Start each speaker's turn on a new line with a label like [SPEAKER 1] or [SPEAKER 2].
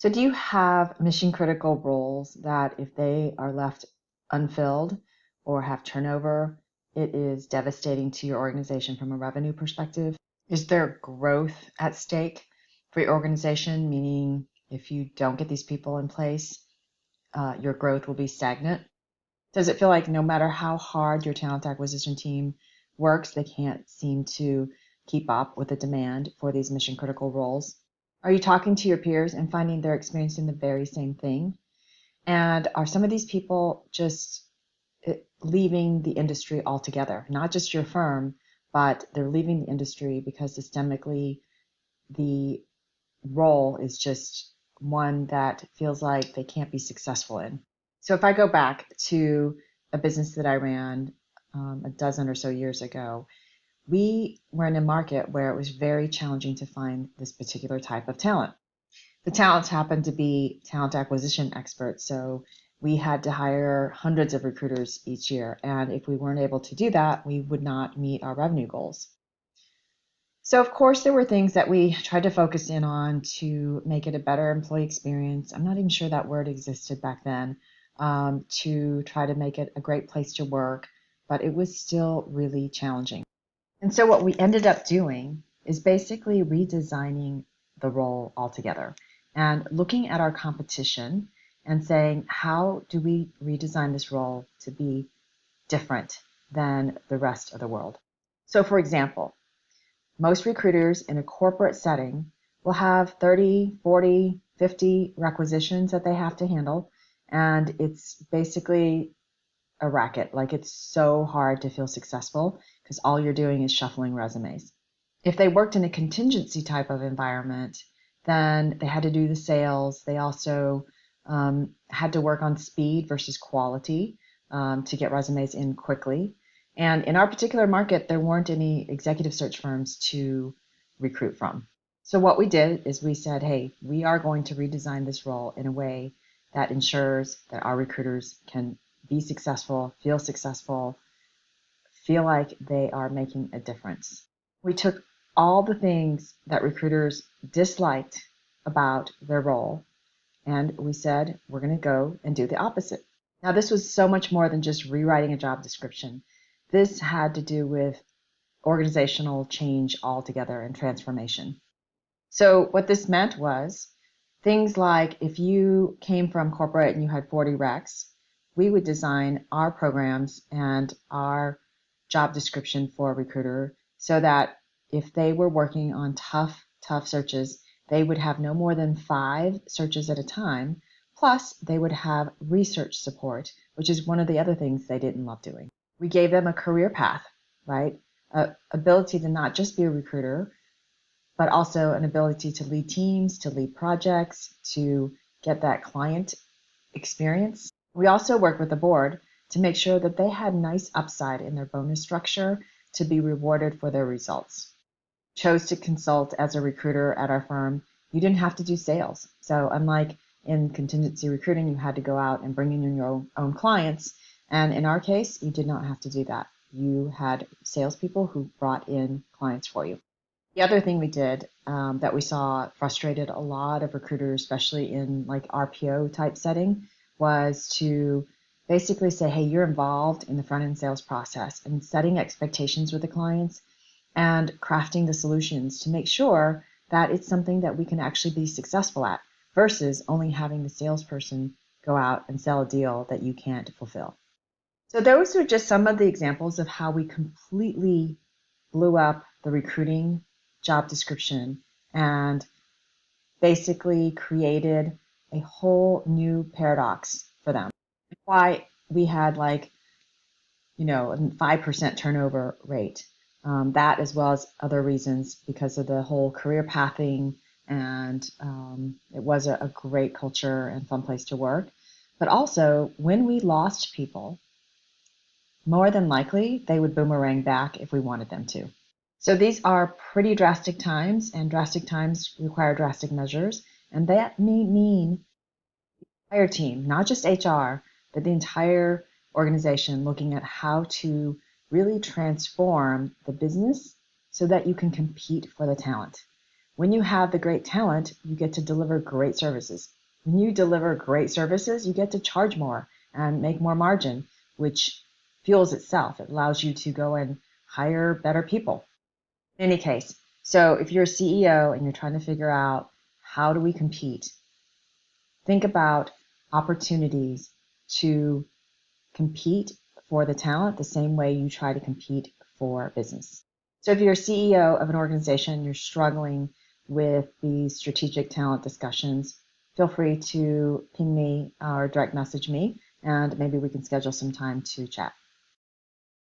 [SPEAKER 1] So, do you have mission critical roles that if they are left unfilled or have turnover, it is devastating to your organization from a revenue perspective? Is there growth at stake for your organization? Meaning, if you don't get these people in place, your growth will be stagnant? Does it feel like no matter how hard your talent acquisition team works, they can't seem to keep up with the demand for these mission critical roles? Are you talking to your peers and finding they're experiencing the very same thing? And are some of these people just leaving the industry altogether? Not just your firm, but they're leaving the industry because systemically the role is just one that feels like they can't be successful in. So if I go back to a business that I ran a dozen or so years ago, we were in a market where it was very challenging to find this particular type of talent. The talents happened to be talent acquisition experts, so we had to hire hundreds of recruiters each year. And if we weren't able to do that, we would not meet our revenue goals. So, of course, there were things that we tried to focus in on to make it a better employee experience. I'm not even sure that word existed back then, to try to make it a great place to work, but it was still really challenging. And so, what we ended up doing is basically redesigning the role altogether and looking at our competition and saying, how do we redesign this role to be different than the rest of the world? So, for example, most recruiters in a corporate setting will have 30, 40, 50 requisitions that they have to handle. And it's basically a racket. Like it's so hard to feel successful because all you're doing is shuffling resumes. If they worked in a contingency type of environment, then they had to do the sales. They also had to work on speed versus quality to get resumes in quickly. And in our particular market, there weren't any executive search firms to recruit from. So what we did is we said, hey, we are going to redesign this role in a way that ensures that our recruiters can be successful, feel like they are making a difference. We took all the things that recruiters disliked about their role and we said, we're going to go and do the opposite. Now, this was so much more than just rewriting a job description. This had to do with organizational change altogether and transformation. So what this meant was things like if you came from corporate and you had 40 recs, we would design our programs and our job description for a recruiter so that if they were working on tough searches, they would have no more than 5 searches at a time. Plus, they would have research support, which is one of the other things they didn't love doing. We gave them a career path, right? Ability to not just be a recruiter, but also an ability to lead teams, to lead projects, to get that client experience. We also worked with the board to make sure that they had nice upside in their bonus structure to be rewarded for their results. Chose to consult as a recruiter at our firm, you didn't have to do sales. So unlike in contingency recruiting, you had to go out and bring in your own clients. And in our case, you did not have to do that. You had salespeople who brought in clients for you. The other thing we did that we saw frustrated a lot of recruiters, especially in like RPO type setting, was to basically say, hey, you're involved in the front end sales process and setting expectations with the clients and crafting the solutions to make sure that it's something that we can actually be successful at versus only having the salesperson go out and sell a deal that you can't fulfill. So those are just some of the examples of how we completely blew up the recruiting job description and basically created a whole new paradox for them. Why we had a 5% turnover rate. That as well as other reasons because of the whole career pathing and it was a great culture and fun place to work. But also when we lost people, more than likely they would boomerang back if we wanted them to. So these are pretty drastic times, and drastic times require drastic measures, and that may mean the entire team, not just HR, but the entire organization looking at how to really transform the business so that you can compete for the talent. When you have the great talent, you get to deliver great services. When you deliver great services, you get to charge more and make more margin, which fuels itself. It allows you to go and hire better people. In any case, so if you're a CEO and you're trying to figure out how do we compete, think about opportunities to compete for the talent the same way you try to compete for business. So if you're a CEO of an organization, you're struggling with these strategic talent discussions, feel free to ping me or direct message me, and maybe we can schedule some time to chat.